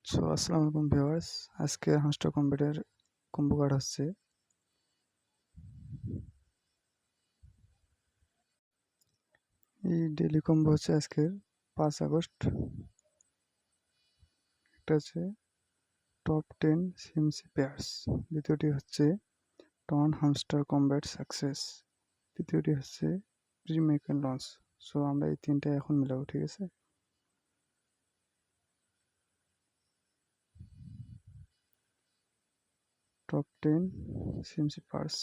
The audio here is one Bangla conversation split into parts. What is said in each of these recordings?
সো আসসালামু আলাইকুম ভিউয়ার্স, আজকে হাঁসটা কম্পিউটার কম্বো কার্ড হচ্ছে। এই ডেইলি কম্বো হচ্ছে আজকের 5 আগস্ট। একটা হচ্ছে টপ 10 সিএমসি পেয়ার্স, দ্বিতীয়টি হচ্ছে টন হামস্টার কম্ব্যাট সাকসেস, তৃতীয়টি হচ্ছে প্রি মেকার লঞ্চ। সো আমরা এই তিনটা এখন মিলাবো, ঠিক আছে? টপ 10 সিএমসি পেয়ার্স,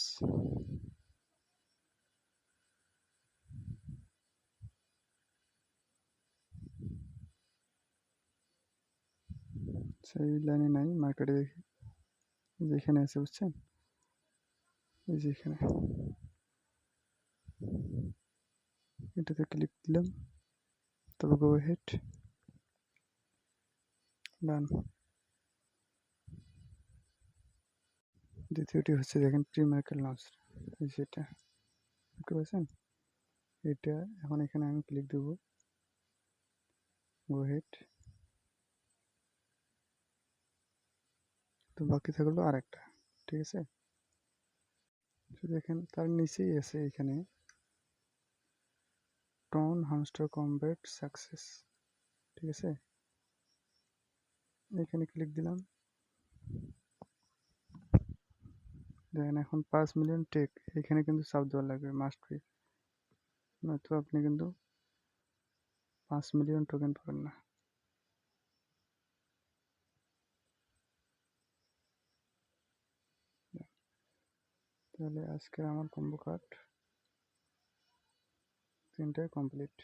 সেই লাইনে নাই, মার্কেটে দেখি যেখানে আছে, বুঝছেন? এই যেখানে এটাতে ক্লিক দিলাম, তবে গো হেড, ডান। দ্বিতীয়টি হচ্ছে দেখেন প্রি মার্কেট লঞ্চ, যেটা বুঝতে পারছেন। এটা এখন এখানে আমি ক্লিক দেব, গো হেড। তো বাকি থাকলো আর একটা, ঠিক আছে? তো দেখেন তার নিচেই আছে এখানে টন হামস্টার কমব্যাট সাকসেস, ঠিক আছে? এখানে ক্লিক দিলাম, দেখেন এখন 5 মিলিয়ন টেক, এখানে কিন্তু চাপ দেওয়া লাগবে, মাস্ট বি, নয়তো আপনি কিন্তু 5 মিলিয়ন টোকেন পাবেন না। তাহলে আজকে আমার কম্বো কার্ড তিনটায় কমপ্লিট।